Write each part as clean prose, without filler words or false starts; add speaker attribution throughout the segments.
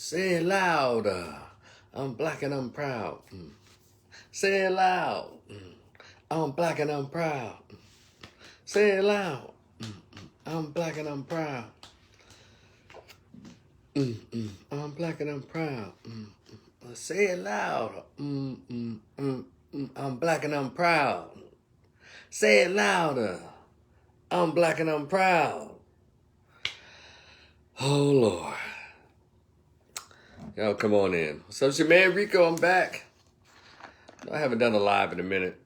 Speaker 1: Say it loud. I'm black and I'm proud. Say it loud. I'm black and I'm proud. Say it loud. I'm black and I'm proud. I'm black and I'm proud. Say it loud. I'm black and I'm proud. Say it louder. I'm black and I'm proud. Oh, Lord. Y'all come on in. What's up, it's your man Rico? I'm back. I haven't done a live in a minute.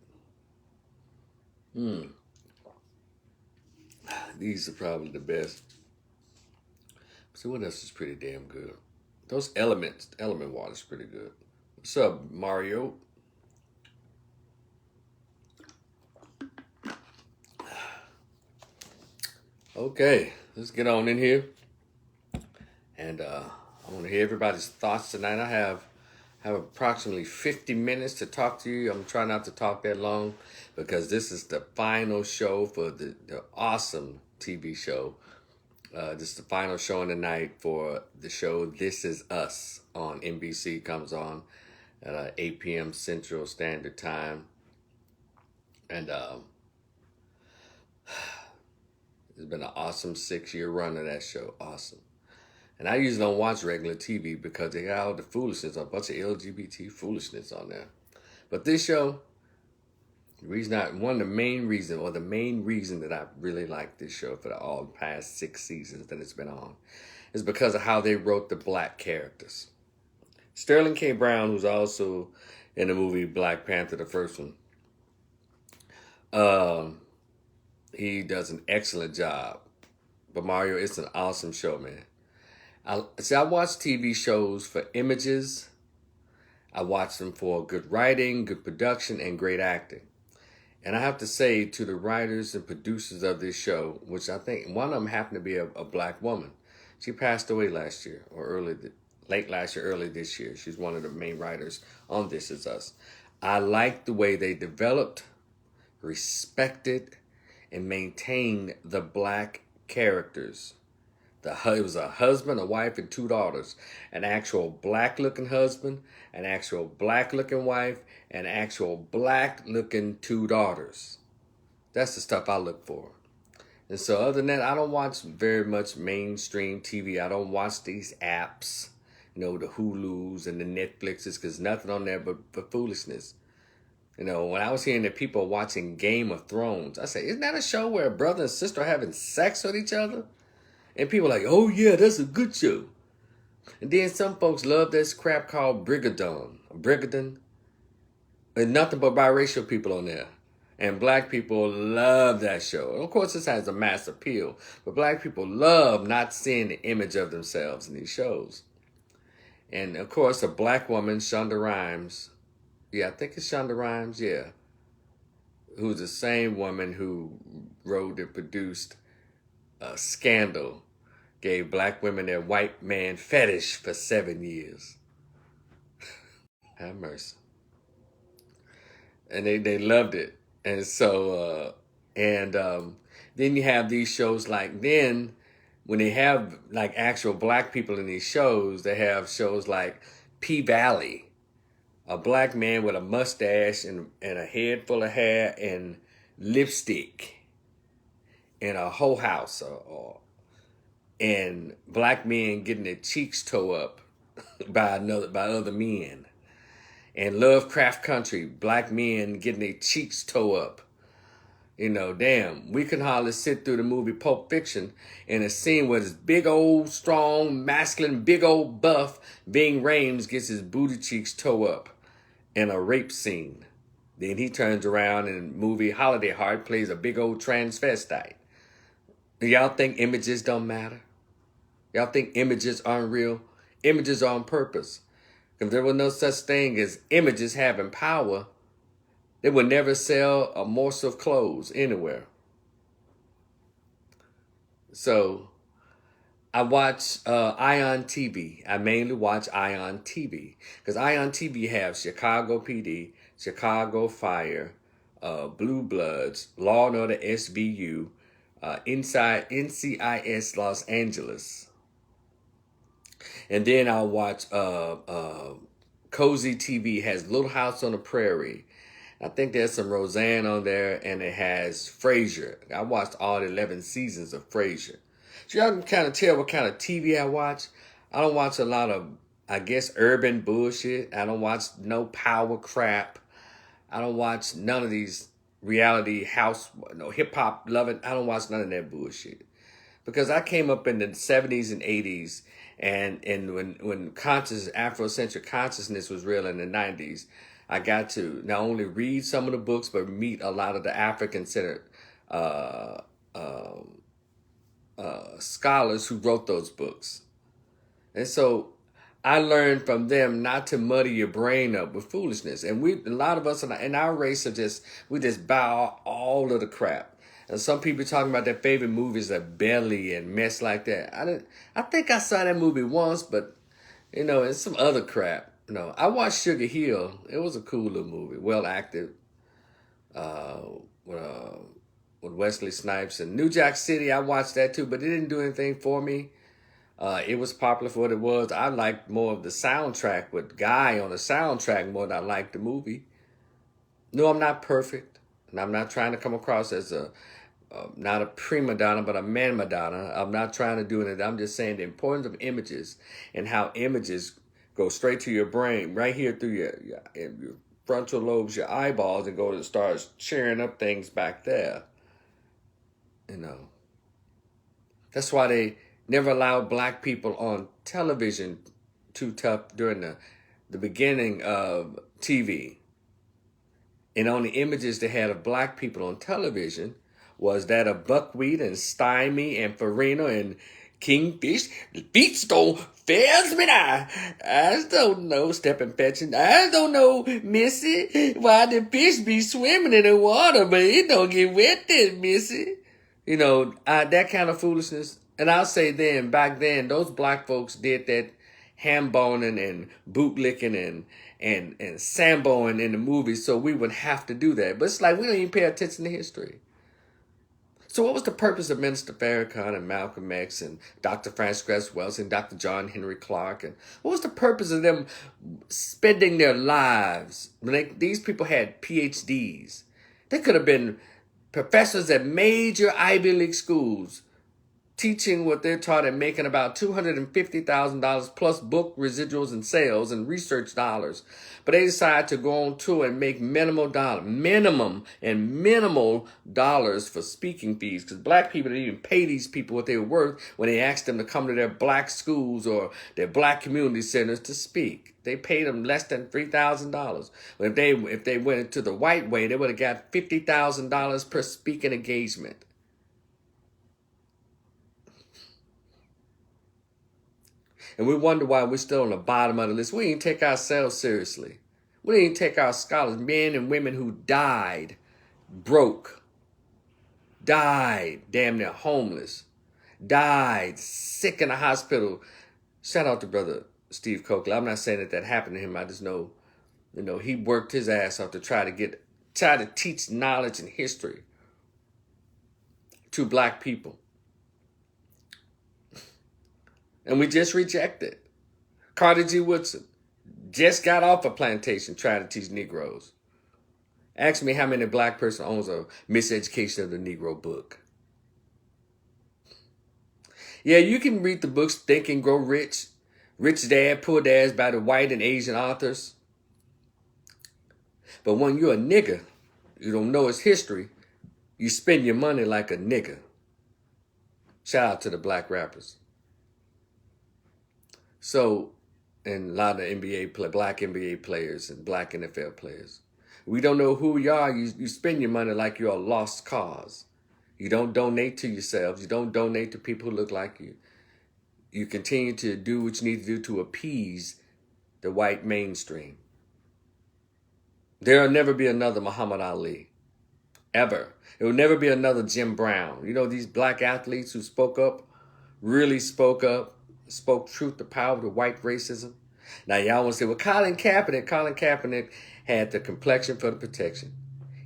Speaker 1: These are probably the best. See, what else is pretty damn good? Those element water's pretty good. What's up, Mario? Okay, let's get on in here. And I want to hear everybody's thoughts tonight. I have approximately 50 minutes to talk to you. I'm trying not to talk that long because this is the final show for the awesome TV show. This is the final show in the night for the show This Is Us on NBC. Comes on at 8 p.m. Central Standard Time. And it's been an awesome 6-year run of that show. Awesome. And I usually don't watch regular TV because they got all the foolishness, a bunch of LGBT foolishness on there. But this show, the main reason that I really like this show for all the past 6 seasons that it's been on is because of how they wrote the black characters. Sterling K. Brown, who's also in the movie Black Panther, the first one, he does an excellent job. But Mario, it's an awesome show, man. I watch TV shows for images. I watch them for good writing, good production, and great acting. And I have to say to the writers and producers of this show, which I think one of them happened to be a black woman. She passed away last year, or late last year, early this year. She's one of the main writers on This Is Us. I like the way they developed, respected, and maintained the black characters. It was a husband, a wife, and 2 daughters. An actual black-looking husband, an actual black-looking wife, and actual black-looking 2 daughters. That's the stuff I look for. And so other than that, I don't watch very much mainstream TV. I don't watch these apps, the Hulus and the Netflixes, because nothing on there but foolishness. When I was hearing that people are watching Game of Thrones, I said, isn't that a show where a brother and sister are having sex with each other? And people are like, oh yeah, that's a good show. And then some folks love this crap called Brigadon. And nothing but biracial people on there. And black people love that show. And of course, this has a mass appeal. But black people love not seeing the image of themselves in these shows. And of course, a black woman, Shonda Rhimes. Yeah, I think it's Shonda Rhimes, yeah. Who's the same woman who wrote and produced Scandal. Gave black women their white man fetish for 7 years. Have mercy. And they loved it. And so, then you have these shows when they have like actual black people in these shows, they have shows like P-Valley, a black man with a mustache and a head full of hair and lipstick in a whole house and black men getting their cheeks toe up by other men. And Lovecraft Country, black men getting their cheeks toe up. Damn, we can hardly sit through the movie Pulp Fiction in a scene where this big old, strong, masculine, big old buff Ving Rhames gets his booty cheeks toe up in a rape scene. Then he turns around and movie Holiday Heart plays a big old transvestite. Y'all think images don't matter? Y'all think images aren't real? Images are on purpose. If there was no such thing as images having power, they would never sell a morsel of clothes anywhere. So I watch Ion TV. I mainly watch Ion TV because Ion TV has Chicago PD, Chicago Fire, Blue Bloods, Law and Order SVU, Inside NCIS Los Angeles. And then I'll watch Cozy TV has Little House on the Prairie. I think there's some Roseanne on there, and it has Frasier. I watched all 11 seasons of Frasier. So y'all can kind of tell what kind of TV I watch. I don't watch a lot of, I guess, urban bullshit. I don't watch no power crap. I don't watch none of these reality house, no hip hop loving. I don't watch none of that bullshit. Because I came up in the 70s and 80s, and when conscious Afrocentric consciousness was real in the 90s, I got to not only read some of the books, but meet a lot of the African-centered scholars who wrote those books. And so I learned from them not to muddy your brain up with foolishness. And a lot of us in our race we just bow all of the crap. And some people talking about their favorite movies are Belly and mess like that. I think I saw that movie once, but it's some other crap. I watched Sugar Hill. It was a cool little movie, well acted, with Wesley Snipes. And New Jack City, I watched that too, but it didn't do anything for me. It was popular for what it was. I liked more of the soundtrack with Guy on the soundtrack more than I liked the movie. No, I'm not perfect, and I'm not trying to come across as not a prima donna, but a man madonna. I'm not trying to do it. I'm just saying the importance of images and how images go straight to your brain, right here through your frontal lobes, your eyeballs, and go to start sharing up things back there. That's why they never allowed black people on television too tough during the beginning of TV. And on the images they had of black people on television was that of Buckwheat and Stymie and Farina and Kingfish. The beats don't fails me now. I don't know, stepping fetching. I don't know, Missy, why the fish be swimming in the water, but it don't get wet then, Missy. That kind of foolishness. And I'll say back then, those black folks did that ham boning and bootlicking and samboing in the movies, so we would have to do that. But it's like we don't even pay attention to history. So what was the purpose of Minister Farrakhan and Malcolm X and Dr. Frances Wells and Dr. John Henry Clark? And what was the purpose of them spending their lives? These people had PhDs. They could have been professors at major Ivy League schools, teaching what they're taught and making about $250,000 plus book residuals and sales and research dollars. But they decide to go on tour and make minimal dollars for speaking fees, because black people didn't even pay these people what they were worth when they asked them to come to their black schools or their black community centers to speak. They paid them less than $3,000. But if they went to the white way, they would have got $50,000 per speaking engagement. And we wonder why we're still on the bottom of the list. We didn't take ourselves seriously. We didn't take our scholars, men and women who died broke, died damn near homeless, died sick in the hospital. Shout out to Brother Steve Coakley. I'm not saying that happened to him. I just know, he worked his ass off to try to teach knowledge and history to black people. And we just rejected. Carter G. Woodson just got off a plantation trying to teach Negroes. Ask me how many black person owns a Miseducation of the Negro book. Yeah, you can read the books Think and Grow Rich, Rich Dad, Poor Dads by the white and Asian authors. But when you're a nigger, you don't know its history, you spend your money like a nigger. Shout out to the black rappers. So, and a lot of black NBA players and black NFL players. We don't know who you are. You spend your money like you're a lost cause. You don't donate to yourselves. You don't donate to people who look like you. You continue to do what you need to do to appease the white mainstream. There will never be another Muhammad Ali. Ever. There will never be another Jim Brown. These black athletes who spoke up, really spoke up, spoke truth to power to white racism. Now y'all want to say, well, Colin Kaepernick had the complexion for the protection.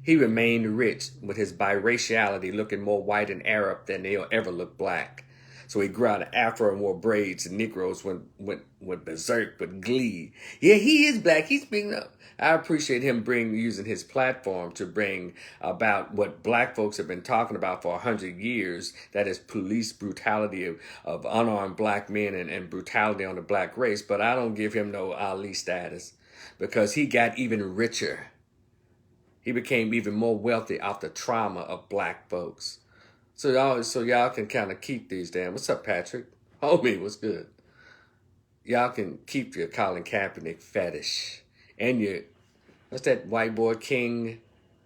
Speaker 1: He remained rich with his biraciality, looking more white and Arab than they'll ever look black. So he grew out an afro and wore braids, and Negroes went berserk with glee. Yeah, he is black. He's speaking up. I appreciate him using his platform to bring about what black folks have been talking about for 100 years. That is police brutality of unarmed black men and brutality on the black race. But I don't give him no Ali status because he got even richer. He became even more wealthy off the trauma of black folks. So y'all can kind of keep these damn. What's up, Patrick? Homie, what's good? Y'all can keep your Colin Kaepernick fetish and your what's that white boy king?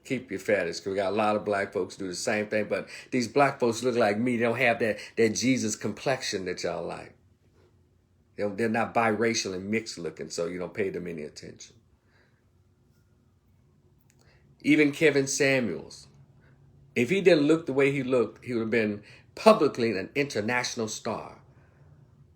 Speaker 1: Keep your fetish. Cause we got a lot of black folks do the same thing, but these black folks look like me. They don't have that Jesus complexion that y'all like. They're not biracial and mixed looking, so you don't pay them any attention. Even Kevin Samuels. If he didn't look the way he looked, he would have been publicly an international star.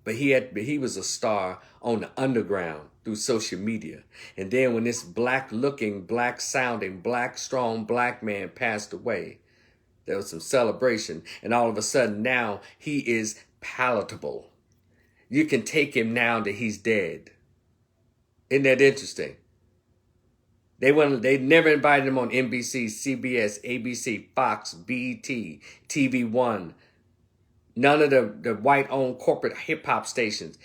Speaker 1: But he was a star on the underground through social media. And then when this black-looking, black-sounding, black-strong black man passed away, there was some celebration. And all of a sudden now he is palatable. You can take him now that he's dead. Isn't that interesting? They never invited him on NBC, CBS, ABC, Fox, BET, TV1. None of the white-owned corporate hip-hop stations.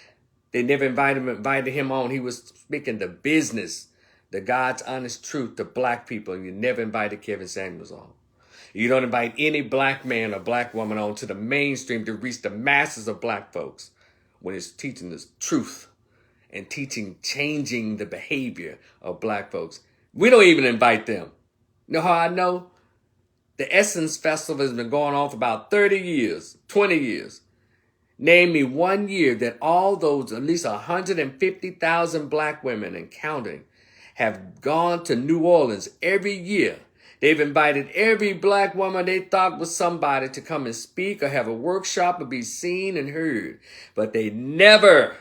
Speaker 1: They never invited him on. He was speaking the business, the God's honest truth to black people. And you never invited Kevin Samuels on. You don't invite any black man or black woman on to the mainstream to reach the masses of black folks when it's teaching the truth and changing the behavior of black folks. We don't even invite them. You know how I know? The Essence Festival has been going on for about 30 years, 20 years. Name me 1 year that all those, at least 150,000 black women and counting, have gone to New Orleans every year. They've invited every black woman they thought was somebody to come and speak or have a workshop or be seen and heard. But they never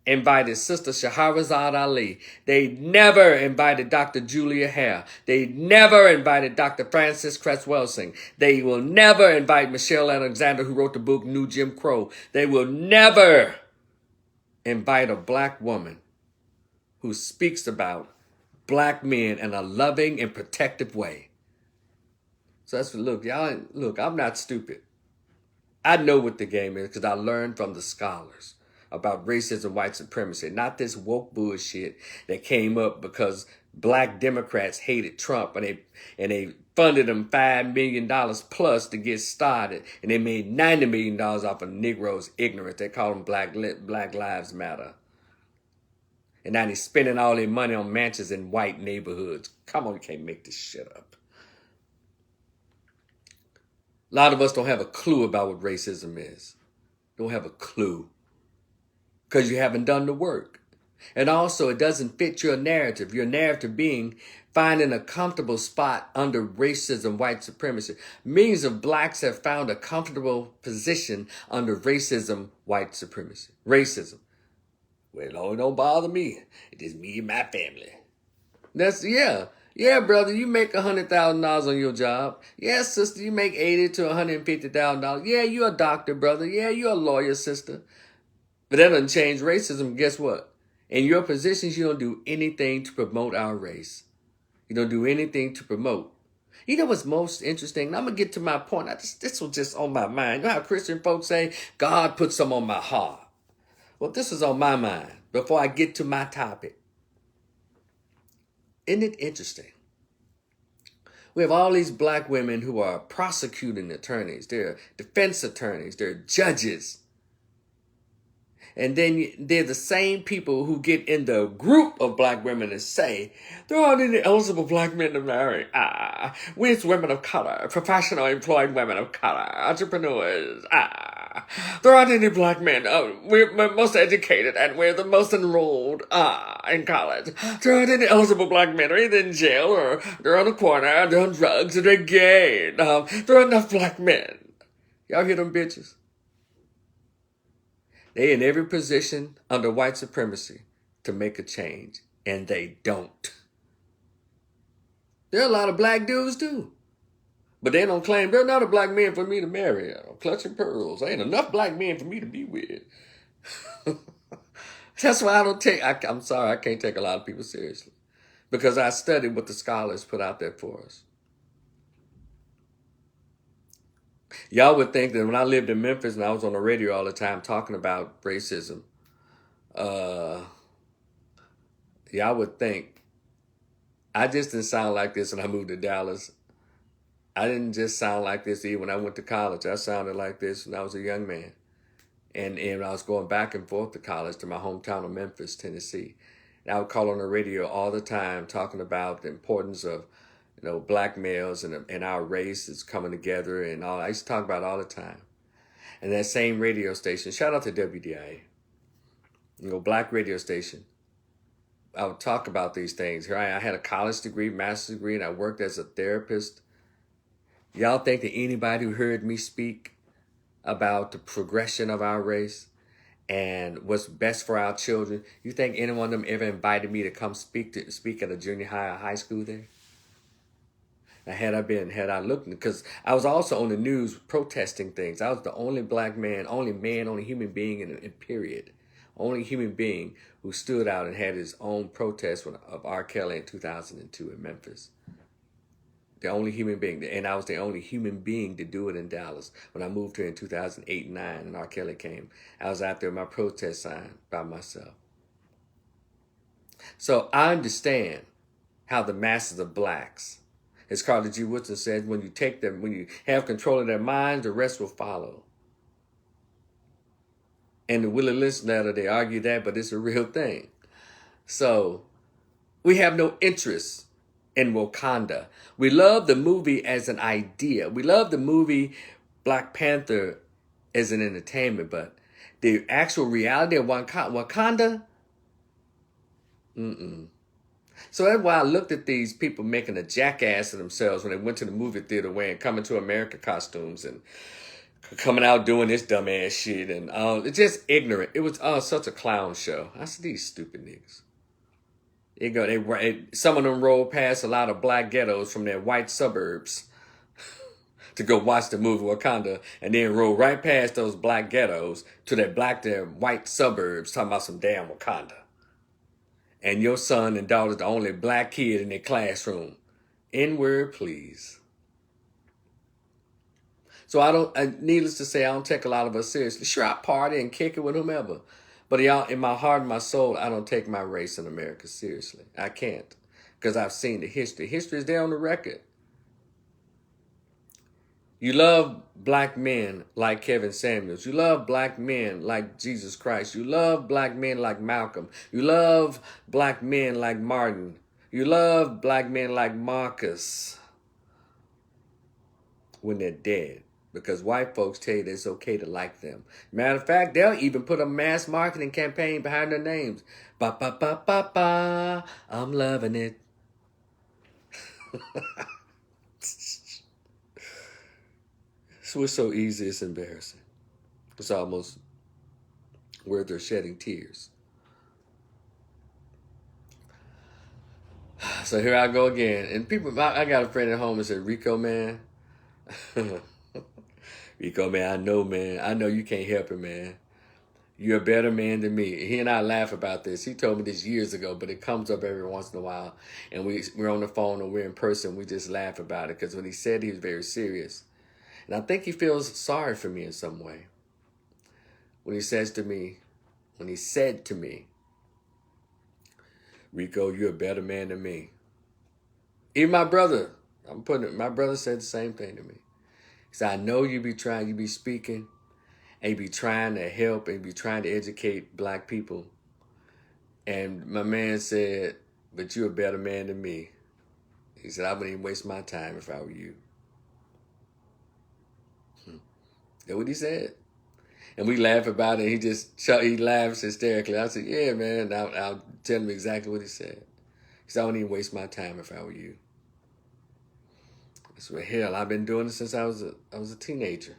Speaker 1: invited Sister Shahrazad Ali. They never invited Dr. Julia Hare. They never invited Dr. Francis Cress Welsing. They will never invite Michelle Alexander, who wrote the book New Jim Crow. They will never invite a black woman who speaks about black men in a loving and protective way. So that's look, I'm not stupid. I know what the game is because I learned from the scholars about racism, white supremacy, not this woke bullshit that came up because black Democrats hated Trump and they funded them $5 million plus to get started, and they made $90 million off of Negroes' ignorance. They call them Black Lives Matter. And now they're spending all their money on mansions in white neighborhoods. Come on, you can't make this shit up. A lot of us don't have a clue about what racism is. Don't have a clue. Because you haven't done the work. And also, it doesn't fit your narrative. Your narrative being finding a comfortable spot under racism, white supremacy. Millions of blacks have found a comfortable position under racism, white supremacy. Racism. Well, Lord, don't bother me. It is me and my family. Yeah, brother, you make $100,000 on your job. Yeah, sister, you make $80,000 to $150,000. Yeah, you're a doctor, brother. Yeah, you're a lawyer, sister. But that doesn't change racism. Guess what? In your positions, you don't do anything to promote our race. You don't do anything to promote. You know what's most interesting? I'm going to get to my point. This was just on my mind. You know how Christian folks say, God put some on my heart. Well, this is on my mind before I get to my topic. Isn't it interesting? We have all these black women who are prosecuting attorneys. They're defense attorneys. They're judges. And then they're the same people who get in the group of black women and say, there aren't any eligible black men to marry. We're women of color, professional employed women of color, entrepreneurs. There aren't any black men. We're most educated and we're the most enrolled in college. There aren't any eligible black men. They're either in jail or they're on the corner, they're on drugs, or they're gay. There aren't enough black men. Y'all hear them bitches? They in every position under white supremacy to make a change, and they don't. There are a lot of black dudes too. But they don't claim they're not a black man for me to marry. I'm clutching pearls. Ain't enough black men for me to be with. That's why I don't take, I'm sorry, I can't take a lot of people seriously. Because I studied what the scholars put out there for us. Y'all would think that when I lived in Memphis and I was on the radio all the time talking about racism, y'all would think I just didn't sound like this when I moved to Dallas. I didn't just sound like this even when I went to college. I sounded like this when I was a young man. And I was going back and forth to college to my hometown of Memphis, Tennessee. And I would call on the radio all the time talking about the importance of, black males and our race is coming together and all. I used to talk about it all the time. And that same radio station, shout out to WDIA, black radio station, I would talk about these things. Here I had a college degree, master's degree, and I worked as a therapist. Y'all think that anybody who heard me speak about the progression of our race and what's best for our children, you think any one of them ever invited me to come speak at a junior high or high school there? Now, had I looked, because I was also on the news protesting things. I was the only black man, only human being in period. Only human being who stood out and had his own protest of R. Kelly in 2002 in Memphis. The only human being, and I was the only human being to do it in Dallas. When I moved here in 2008 and 2009 and R. Kelly came, I was out there with my protest sign by myself. So I understand how the masses of blacks, as Carter G. Woodson said, when you have control of their minds, the rest will follow. And the Willie Lynch letter, they argue that, but it's a real thing. So we have no interest in Wakanda. We love the movie as an idea. We love the movie Black Panther as an entertainment, but the actual reality of Wakanda, So that's why I looked at these people making a jackass of themselves when they went to the movie theater wearing Coming to America costumes and coming out doing this dumbass shit. And it's just ignorant. It was such a clown show. I said, these stupid niggas. Some of them rolled past a lot of black ghettos from their white suburbs to go watch the movie Wakanda, and then roll right past those black ghettos to their white suburbs talking about some damn Wakanda. And your son and daughter's the only black kid in their classroom. N-word, please. So needless to say, I don't take a lot of us seriously. Sure, I party and kick it with whomever. But y'all, in my heart and my soul, I don't take my race in America seriously. I can't. Because I've seen the history. History is there on the record. You love black men like Kevin Samuels. You love black men like Jesus Christ. You love black men like Malcolm. You love black men like Martin. You love black men like Marcus when they're dead. Because white folks tell you that it's okay to like them. Matter of fact, they'll even put a mass marketing campaign behind their names. Ba ba ba ba ba. I'm loving it. So it's so easy, it's embarrassing. It's almost where they're shedding tears. So here I go again. And I got a friend at home that said, Rico Man. Rico Man, I know you can't help it, man. You're a better man than me. He and I laugh about this. He told me this years ago, but it comes up every once in a while. And we're on the phone or we're in person. We just laugh about it because when he said he was very serious. And I think he feels sorry for me in some way. When he said to me, Rico, you're a better man than me. Even my brother, my brother said the same thing to me. He said, I know you be speaking, and you be trying to help, and you be trying to educate black people. And my man said, but you're a better man than me. He said, I wouldn't even waste my time if I were you. That's what he said. And we laugh about it. He laughs hysterically. I said, yeah, man. I'll tell him exactly what he said. He said, I wouldn't even waste my time if I were you. I said, hell, I've been doing it since I was a teenager.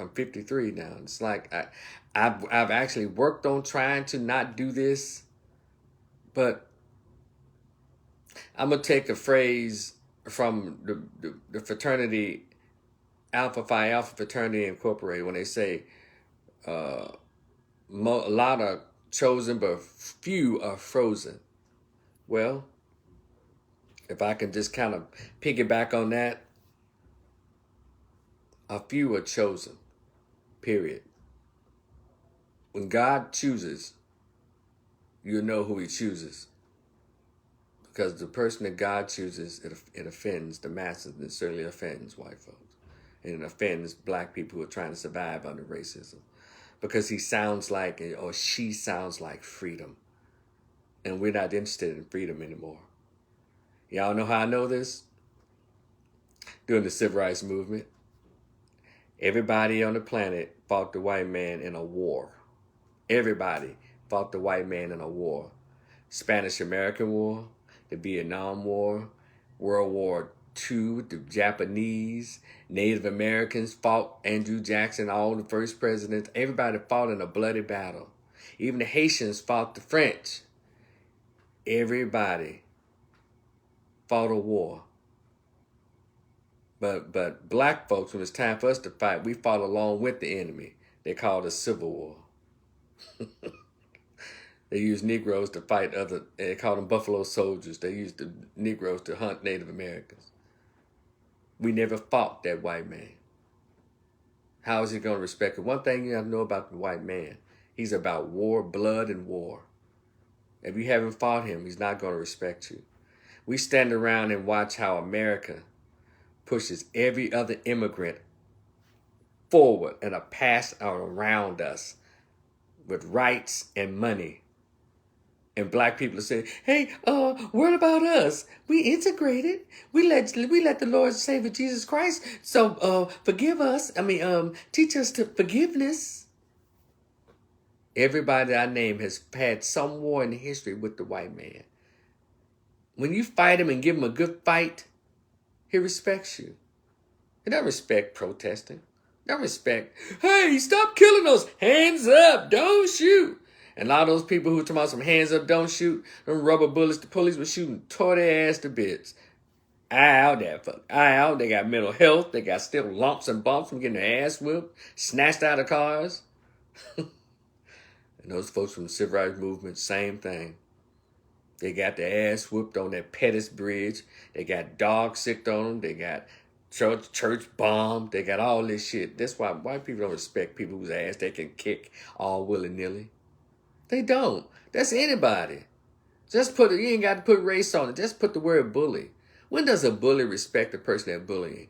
Speaker 1: I'm 53 now. It's like I've actually worked on trying to not do this, but I'm gonna take a phrase from the fraternity Phi Alpha fraternity incorporated when they say a lot are chosen but few are frozen. Well, if I can just kind of piggyback on that, a few are chosen, period. When God chooses, you know who he chooses. Because the person that God chooses, it offends the masses. It certainly offends white folks. And it offends black people who are trying to survive under racism. Because he sounds like, or she sounds like freedom. And we're not interested in freedom anymore. Y'all know how I know this? During the civil rights movement, everybody on the planet fought the white man in a war. Everybody fought the white man in a war. Spanish-American War, the Vietnam War, World War II, the Japanese, Native Americans fought Andrew Jackson, all the first presidents. Everybody fought in a bloody battle. Even the Haitians fought the French. Everybody fought a war. But black folks, when it's time for us to fight, we fought along with the enemy. They called it a civil war. They used Negroes to fight they called them Buffalo Soldiers. They used the Negroes to hunt Native Americans. We never fought that white man. How is he going to respect it? One thing you have to know about the white man, he's about war, blood, and war. If you haven't fought him, he's not going to respect you. We stand around and watch how America pushes every other immigrant forward and a pass around us with rights and money. And black people are saying, hey, what about us? We integrated. We let the Lord and Savior Jesus Christ. So forgive us. Teach us to forgiveness. Everybody that I name has had some war in the history with the white man. When you fight him and give him a good fight, he respects you. He doesn't respect protesting. He doesn't respect, hey, stop killing us. Hands up, don't shoot. And a lot of those people who talking about some hands up, don't shoot, them rubber bullets, the police were shooting, tore their ass to bits. Eye out there, fuck. Eye out. They got mental health. They got still lumps and bumps from getting their ass whipped, snatched out of cars. And those folks from the civil rights movement, same thing. They got their ass whooped on that Pettis Bridge. They got dog sicked on them. They got church bombed. They got all this shit. That's why white people don't respect people whose ass they can kick all willy-nilly. They don't. That's anybody. You ain't got to put race on it. Just put the word bully. When does a bully respect the person they're bullying?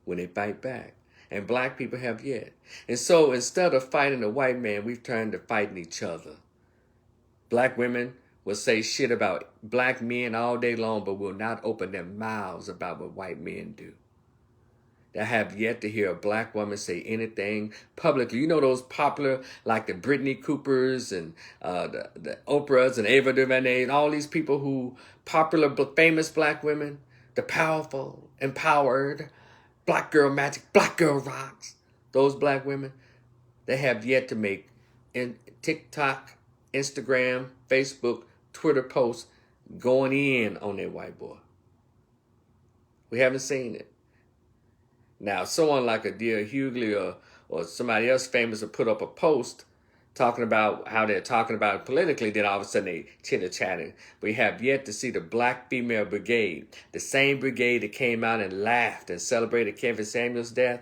Speaker 1: When they fight back. And black people have yet. And so instead of fighting the white man, we've turned to fighting each other. Black women will say shit about black men all day long, but will not open their mouths about what white men do. I have yet to hear a black woman say anything publicly. You know those popular, like the Brittany Coopers and the Oprahs and Ava DuVernay and all these people who popular, famous black women, the powerful, empowered, black girl magic, black girl rocks. Those black women, they have yet to make TikTok, Instagram, Facebook, Twitter posts going in on their white boy. We haven't seen it. Now, someone like a Dear Hughley or somebody else famous will put up a post talking about how they're talking about it politically, then all of a sudden they chitter-chatting. We have yet to see the Black Female Brigade, the same brigade that came out and laughed and celebrated Kevin Samuels' death.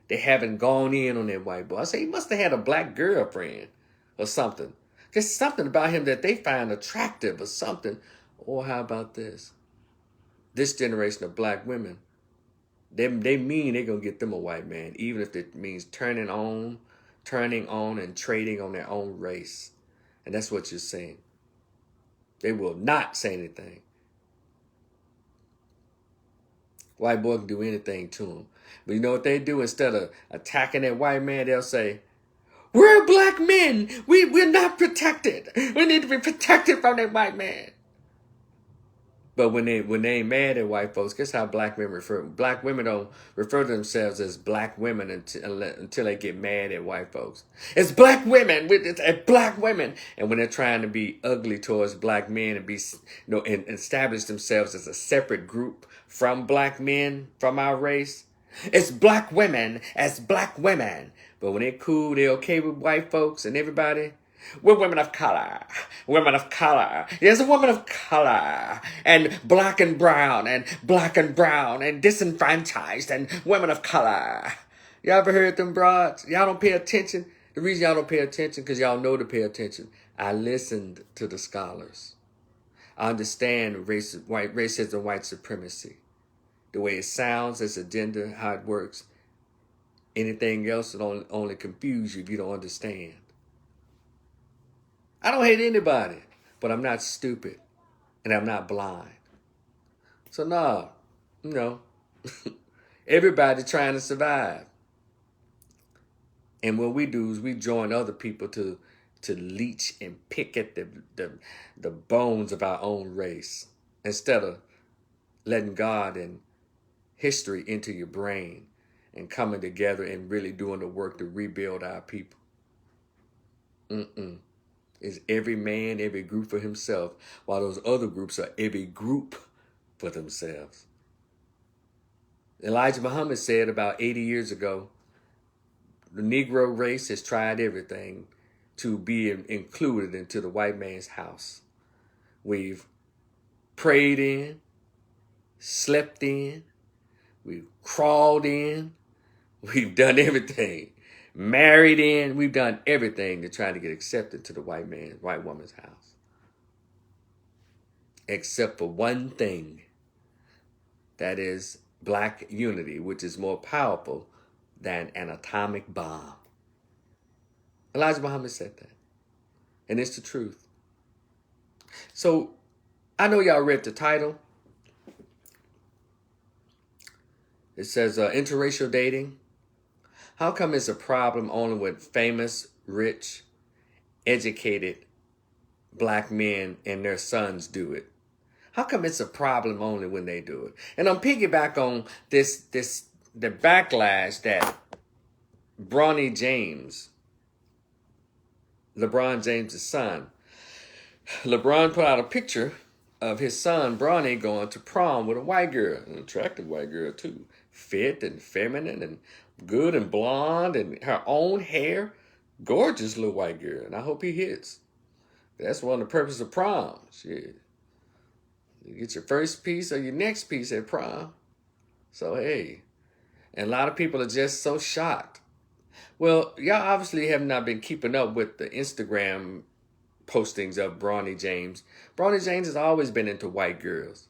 Speaker 1: They haven't gone in on that white boy. I say he must have had a black girlfriend or something. Just something about him that they find attractive or something. Or how about this? This generation of black women, they mean they're going to get them a white man, even if it means turning on and trading on their own race. And that's what you're saying. They will not say anything. White boy can do anything to them. But you know what they do? Instead of attacking that white man, they'll say, we're black men. We're not protected. We need to be protected from that white man. But when they ain't mad at white folks, guess how black women don't refer to themselves as black women until they get mad at white folks. It's black women, it's black women. And when they're trying to be ugly towards black men and and establish themselves as a separate group from black men, from our race, it's black women as black women. But when they're cool, they're okay with white folks and everybody. We're women of color. Women of color. There's a woman of color. And black and brown. And disenfranchised. And women of color. Y'all ever heard them broads? Y'all don't pay attention. The reason y'all don't pay attention because y'all know to pay attention. I listened to the scholars. I understand racism, white supremacy. The way it sounds, its agenda, how it works. Anything else will only confuse you if you don't understand. I don't hate anybody, but I'm not stupid and I'm not blind. So everybody trying to survive. And what we do is we join other people to leech and pick at the bones of our own race instead of letting God and history into your brain and coming together and really doing the work to rebuild our people. Is every man, every group for himself, while those other groups are every group for themselves. Elijah Muhammad said about 80 years ago, the Negro race has tried everything to be included into the white man's house. We've prayed in, slept in, we've crawled in, we've done everything. Married in, we've done everything to try to get accepted to the white woman's house. Except for one thing. That is black unity, which is more powerful than an atomic bomb. Elijah Muhammad said that. And it's the truth. So, I know y'all read the title. It says Interracial Dating. How come it's a problem only with famous, rich, educated black men and their sons do it? How come it's a problem only when they do it? And I'm piggyback on the backlash that LeBron James' son, LeBron put out a picture of his son, Bronny, going to prom with a white girl, an attractive white girl too, fit and feminine and good and blonde and her own hair, gorgeous little white girl. And I hope he hits. That's one of the purposes of prom. Shit. You get your first piece or your next piece at prom. So, hey. And a lot of people are just so shocked. Well, y'all obviously have not been keeping up with the Instagram postings of Bronny James. Bronny James has always been into white girls.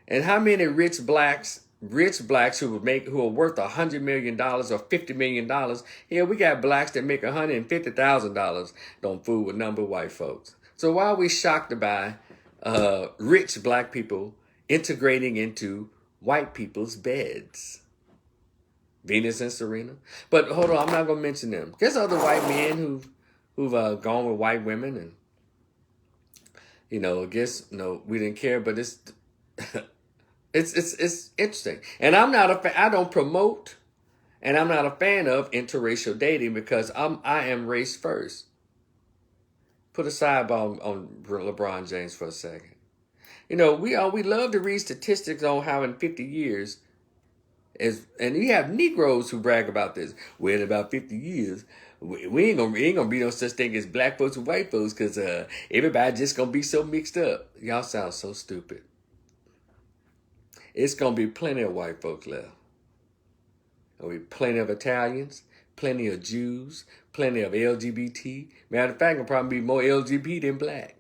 Speaker 1: And how many rich blacks who are worth $100 million or $50 million? Here we got blacks that make $150,000. Don't fool with number white folks. So why are we shocked by rich black people integrating into white people's beds? Venus and Serena. But hold on, I'm not gonna mention them. There's other white men who've gone with white women, and I guess we didn't care, but it's it's interesting. And I don't promote, and I'm not a fan of interracial dating because I am race first. Put a sidebar on LeBron James for a second. We love to read statistics on how in 50 years. And you have Negroes who brag about this. Well, in about 50 years, we ain't gonna be no such thing as black folks and white folks because everybody just gonna be so mixed up. Y'all sound so stupid. It's gonna be plenty of white folks left. There'll be plenty of Italians, plenty of Jews, plenty of LGBT. Matter of fact, there'll probably be more LGBT than black.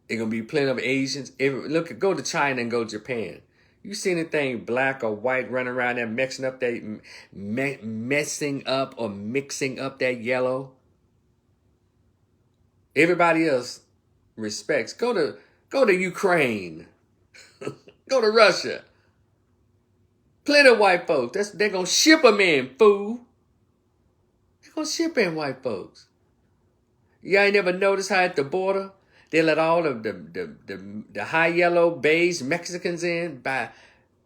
Speaker 1: There's gonna be plenty of Asians. Go to China and go to Japan. You see anything black or white running around there mixing up that yellow? Everybody else respects. Go to Ukraine. Go to Russia. Plenty of white folks. They're gonna ship them in, fool. They're gonna ship in white folks. Y'all ain't never noticed how at the border They let all of the high yellow beige Mexicans in by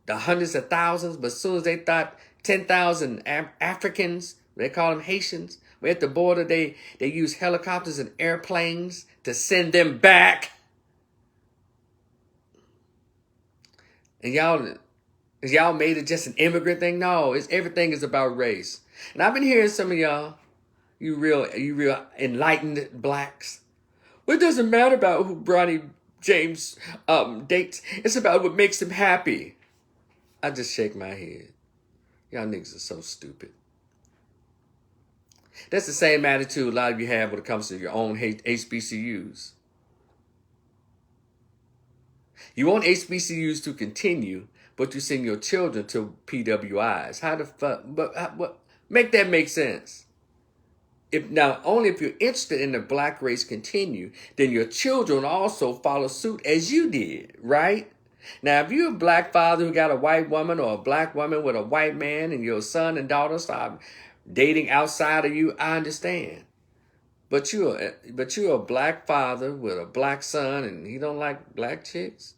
Speaker 1: the hundreds of thousands, but as soon as they thought 10,000 Africans, they call them Haitians, we're at the border, they use helicopters and airplanes to send them back. And y'all made it just an immigrant thing? No, everything is about race. And I've been hearing some of y'all, you real enlightened blacks. Well, it doesn't matter about who Bronny James dates. It's about what makes him happy. I just shake my head. Y'all niggas are so stupid. That's the same attitude a lot of you have when it comes to your own HBCUs. You want HBCUs to continue, but you send your children to PWIs. How the fuck? What? Make that make sense. Only if you're interested in the black race continue, then your children also follow suit as you did, right? Now, if you're a black father who got a white woman or a black woman with a white man and your son and daughter start dating outside of you, I understand. But you're a black father with a black son and he don't like black chicks?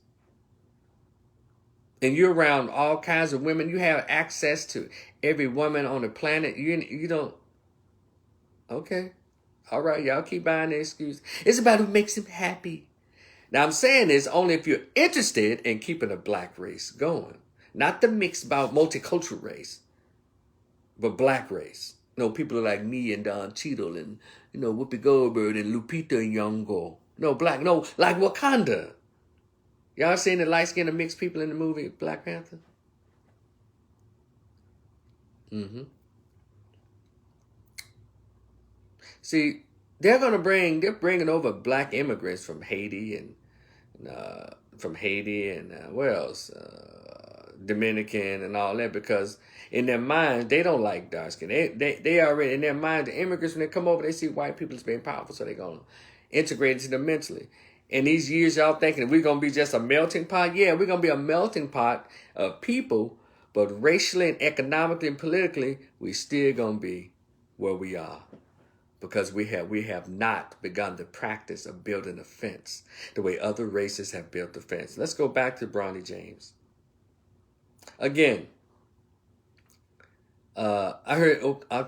Speaker 1: And you're around all kinds of women. You have access to every woman on the planet. You don't. Okay. All right. Y'all keep buying the excuse. It's about who makes him happy. Now, I'm saying this only if you're interested in keeping a black race going. Not the mixed about multicultural race, but black race. People like me and Don Cheadle and, Whoopi Goldberg and Lupita Nyong'o. Black. No, like Wakanda. Y'all seen the light-skinned mixed people in the movie Black Panther? Mm-hmm. See, they're bringing over black immigrants from Haiti and where else? Dominican and all that, because in their minds, they don't like dark skin. They already, in their mind, the immigrants, when they come over, they see white people as being powerful, so they're going to integrate into them mentally. In these years, y'all thinking we're going to be just a melting pot? Yeah, we're going to be a melting pot of people, but racially and economically and politically, we still going to be where we are. Because we have not begun the practice of building a fence the way other races have built the fence. Let's go back to Bronny James. Again, I heard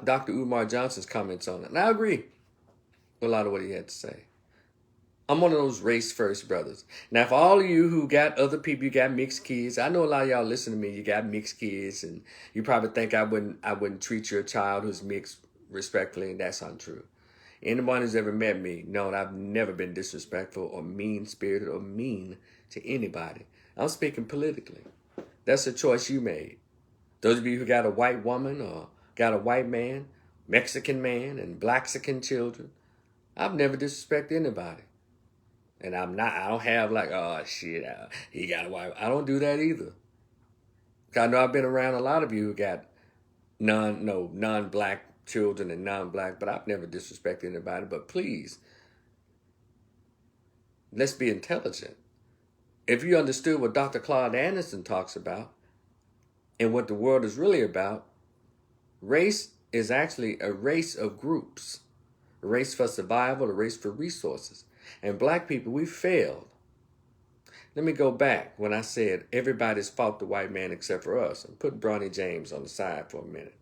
Speaker 1: Dr. Umar Johnson's comments on it, and I agree with a lot of what he had to say. I'm one of those race first brothers. Now, for all of you who got other people, you got mixed kids. I know a lot of y'all listen to me. You got mixed kids, and you probably think I wouldn't treat your child who's mixed respectfully, and that's untrue. Anyone who's ever met me knows I've never been disrespectful or mean-spirited or mean to anybody. I'm speaking politically. That's a choice you made. Those of you who got a white woman or got a white man, Mexican man, and Blaxican children, I've never disrespected anybody. And I don't have like, oh shit, he got a white. I don't do that either. I know I've been around a lot of you who got non-black children and non-black, but I've never disrespected anybody. But please, let's be intelligent. If you understood what Dr. Claude Anderson talks about and what the world is really about, race is actually a race of groups. A race for survival, a race for resources. And black people, we failed. Let me go back when I said everybody's fought the white man except for us. And put Bronny James on the side for a minute.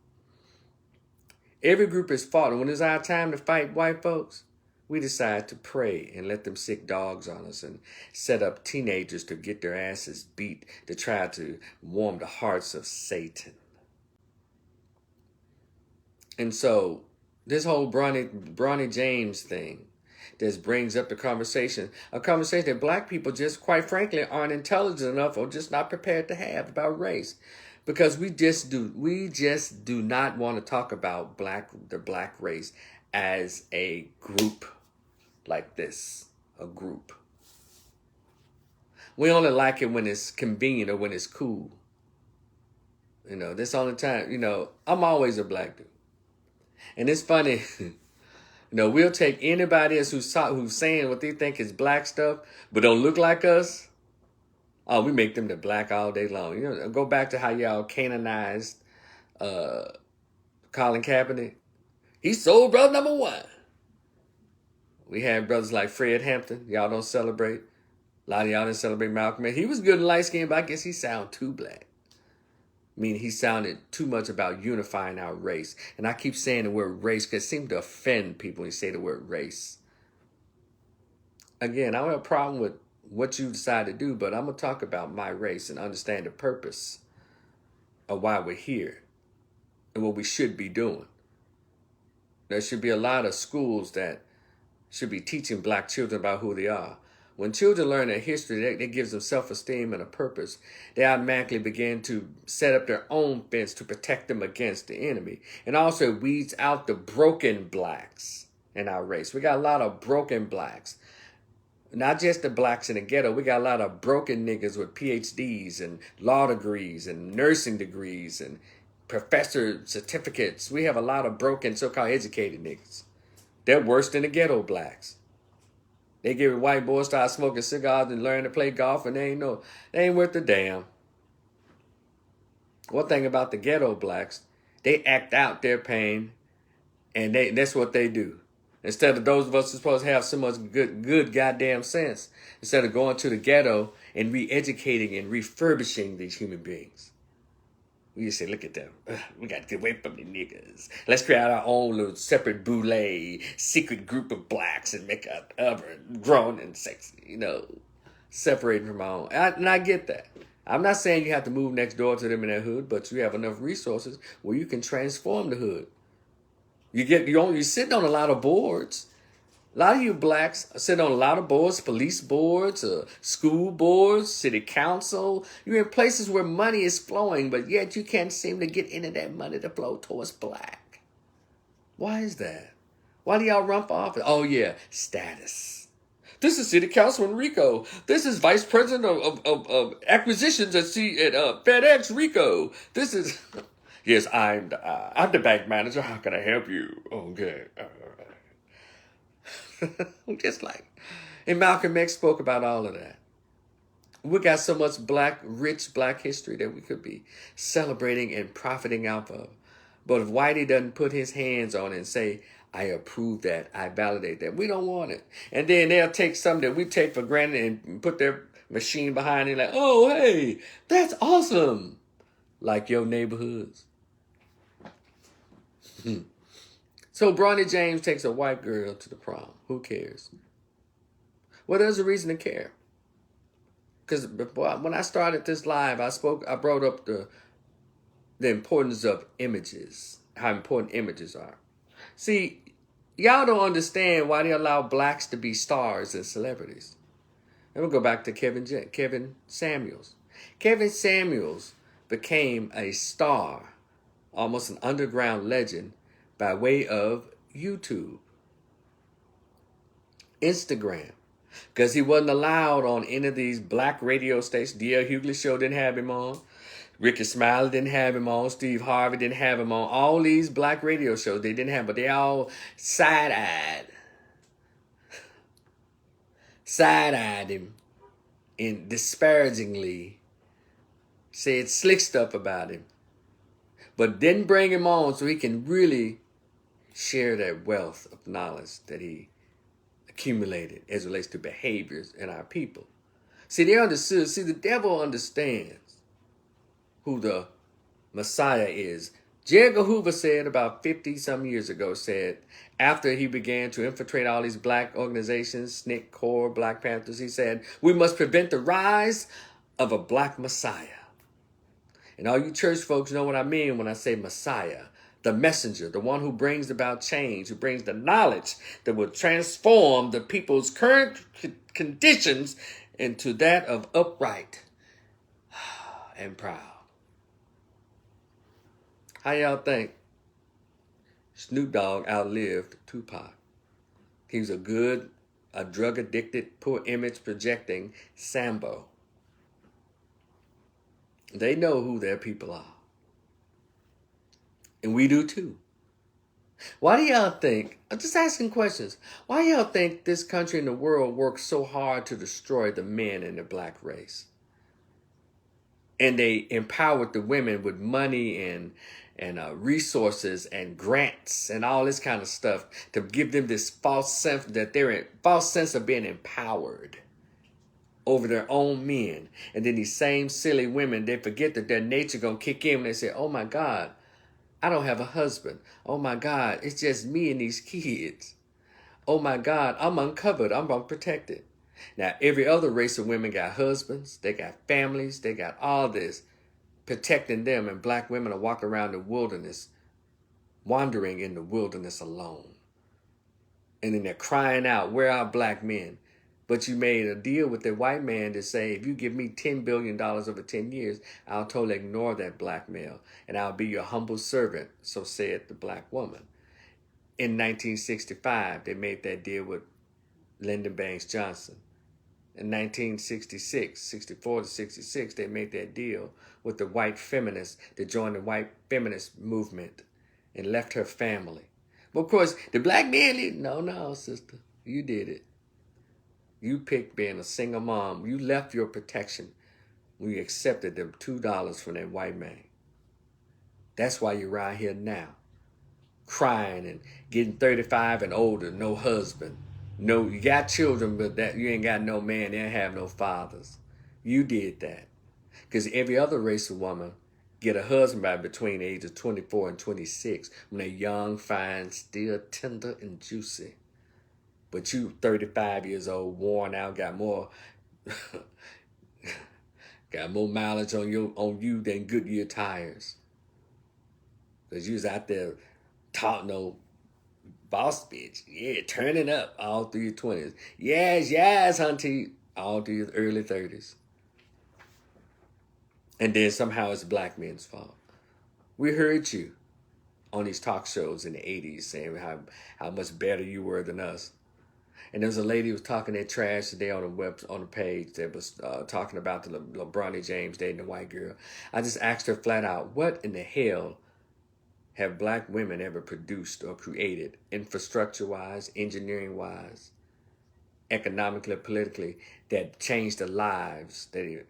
Speaker 1: Every group is fought, and when it's our time to fight white folks, we decide to pray and let them sick dogs on us and set up teenagers to get their asses beat to try to warm the hearts of Satan. And so this whole Bronny James thing just brings up the conversation, a conversation that black people just, quite frankly, aren't intelligent enough or just not prepared to have about race. Because we just do not want to talk about the black race as a group like this, a group. We only like it when it's convenient or when it's cool. This only time, I'm always a black dude. And it's funny, we'll take anybody else who's saying what they think is black stuff, but don't look like us. Oh, we make them the black all day long. Go back to how y'all canonized Colin Kaepernick. He's soul brother number one. We had brothers like Fred Hampton. Y'all don't celebrate. A lot of y'all didn't celebrate Malcolm X. He was good and light skinned, but I guess he sounded too black. Meaning he sounded too much about unifying our race. And I keep saying the word race because it seems to offend people when you say the word race. Again, I don't have a problem with what you decide to do, but I'm going to talk about my race and understand the purpose of why we're here and what we should be doing. There should be a lot of schools that should be teaching black children about who they are. When children learn their history, that gives them self-esteem and a purpose. They automatically begin to set up their own fence to protect them against the enemy. And also weeds out the broken blacks in our race. We got a lot of broken blacks. Not just the blacks in the ghetto. We got a lot of broken niggas with PhDs and law degrees and nursing degrees and professor certificates. We have a lot of broken so-called educated niggas. They're worse than the ghetto blacks. They give white boys start smoking cigars and learn to play golf, and they ain't worth a damn. One thing about the ghetto blacks, they act out their pain, and that's what they do. Instead of those of us who are supposed to have so much good goddamn sense, instead of going to the ghetto and re-educating and refurbishing these human beings. We just say, look at them. We got to get away from the niggas. Let's create our own little separate boule, secret group of blacks and make a other grown and sexy, separating from our own. And I get that. I'm not saying you have to move next door to them in their hood, but you have enough resources where you can transform the hood. You're sitting on a lot of boards. A lot of you blacks are sitting on a lot of boards, police boards, school boards, city council. You're in places where money is flowing, but yet you can't seem to get any of that money to flow towards black. Why is that? Why do y'all run for office? Oh, yeah, status. This is City Councilman Rico. This is Vice President of Acquisitions at FedEx Rico. This is... Yes, I'm the bank manager. How can I help you? Okay. Just like, and Malcolm X spoke about all of that. We got so much rich black history that we could be celebrating and profiting off of. But if Whitey doesn't put his hands on it and say, I approve that, I validate that, we don't want it. And then they'll take something that we take for granted and put their machine behind it like, oh, hey, that's awesome. Like your neighborhoods. So Bronny James takes a white girl to the prom. Who cares? Well, there's a reason to care. Because when I started this live, I brought up the importance of images, how important images are. See, y'all don't understand why they allow blacks to be stars and celebrities. And we'll go back to Kevin Samuels. Kevin Samuels became a star, almost an underground legend, by way of YouTube, Instagram, because he wasn't allowed on any of these black radio stations. D.L. Hughley show didn't have him on. Ricky Smiley didn't have him on. Steve Harvey didn't have him on. All these black radio shows they didn't have, but they all side-eyed him and disparagingly said slick stuff about him, but didn't bring him on so he can really share that wealth of knowledge that he accumulated as it relates to behaviors in our people. See, they understood. See, the devil understands who the Messiah is. J. Edgar Hoover said about 50-some years ago, after he began to infiltrate all these black organizations, SNCC, CORE, Black Panthers, he said, we must prevent the rise of a black Messiah. And all you church folks know what I mean when I say Messiah. The messenger, the one who brings about change, who brings the knowledge that will transform the people's current conditions into that of upright and proud. How y'all think Snoop Dogg outlived Tupac? He was a drug-addicted, poor image projecting Sambo. They know who their people are. And we do too. Why do y'all think, I'm just asking questions, why y'all think this country and the world works so hard to destroy the men in the black race? And they empowered the women with money resources and grants and all this kind of stuff to give them this false sense that false sense of being empowered over their own men. And then these same silly women, they forget that their nature gonna kick in when they say, oh my God, I don't have a husband. Oh my God, it's just me and these kids. Oh my God, I'm uncovered, I'm unprotected. Now, every other race of women got husbands, they got families, they got all this protecting them, and black women are walking around the wilderness, wandering in the wilderness alone. And then they're crying out, where are black men? But you made a deal with the white man to say, if you give me $10 billion over 10 years, I'll totally ignore that black male, and I'll be your humble servant, so said the black woman. In 1965, they made that deal with Lyndon Baines Johnson. In 1966, 64 to 66, they made that deal with the white feminists to join the white feminist movement and left her family. But of course, the black man, no, sister, you did it. You picked being a single mom. You left your protection when you accepted them $2 from that white man. That's why you're right here now, crying and getting 35 and older, no husband. No, you got children, but that you ain't got no man, they ain't have no fathers. You did that. Because every other race of woman get a husband by between the ages of 24 and 26 when they're young, fine, still tender and juicy. But you 35 years old, worn out, got more mileage on you than Goodyear tires. Because you was out there taught no boss bitch. Yeah, turning up all through your 20s. Yes, hunty, all through your early 30s. And then somehow it's black men's fault. We heard you on these talk shows in the 80s saying how much better you were than us. And there was a lady who was talking that trash today on the page that was talking about the LeBron James dating a white girl. I just asked her flat out, what in the hell have black women ever produced or created, infrastructure-wise, engineering-wise, economically, politically, that changed the lives that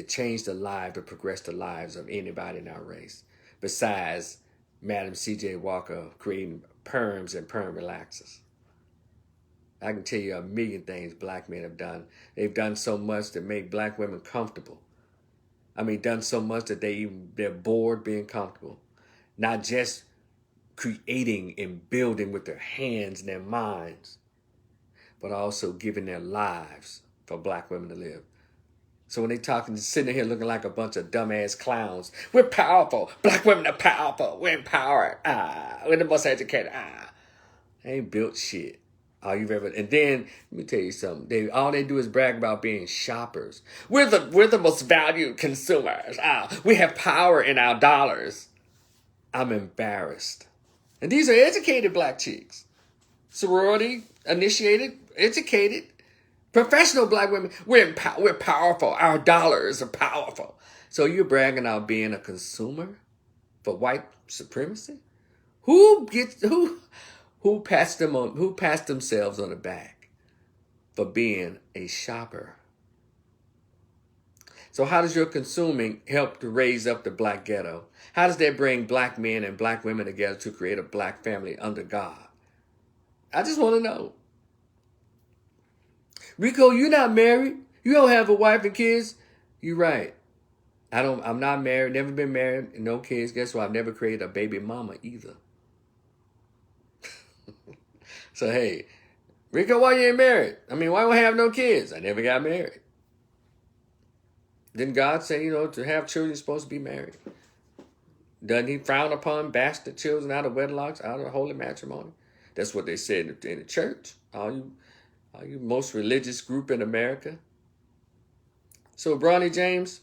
Speaker 1: changed the life, that progressed the lives of anybody in our race, besides Madam C.J. Walker creating perms and perm relaxers? I can tell you a million things black men have done. They've done so much to make black women comfortable. Done so much that they're bored being comfortable. Not just creating and building with their hands and their minds, but also giving their lives for black women to live. So when they talking, sitting here looking like a bunch of dumbass clowns, we're powerful. Black women are powerful. We're empowered. We're the most educated. They ain't built shit. All you've ever, and then let me tell you something. All they do is brag about being shoppers. We're the most valued consumers. We have power in our dollars. I'm embarrassed. And these are educated black chicks, sorority initiated, educated, professional black women. We're powerful. Our dollars are powerful. So you're bragging about being a consumer for white supremacy? Who passed themselves on the back for being a shopper? So how does your consuming help to raise up the black ghetto? How does that bring black men and black women together to create a black family under God? I just want to know. Rico, you're not married. You don't have a wife and kids. You're right. I'm not married, never been married, no kids. Guess what? I've never created a baby mama either. So, hey, Rico, why you ain't married? Why don't I have no kids? I never got married. Didn't God say, to have children, you're supposed to be married? Doesn't he frown upon bastard children out of wedlocks, out of holy matrimony? That's what they said in the church. All you most religious group in America. So Bronny James,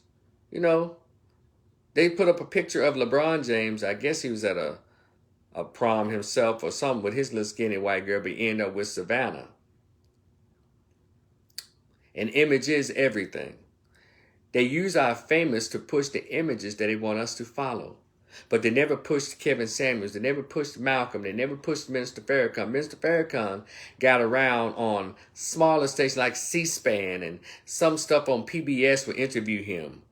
Speaker 1: they put up a picture of LeBron James. I guess he was at a prom himself or something with his little skinny white girl, but he ended up with Savannah. And image is everything. They use our famous to push the images that they want us to follow. But they never pushed Kevin Samuels. They never pushed Malcolm. They never pushed Minister Farrakhan. Minister Farrakhan got around on smaller stations like C-SPAN, and some stuff on PBS would interview him.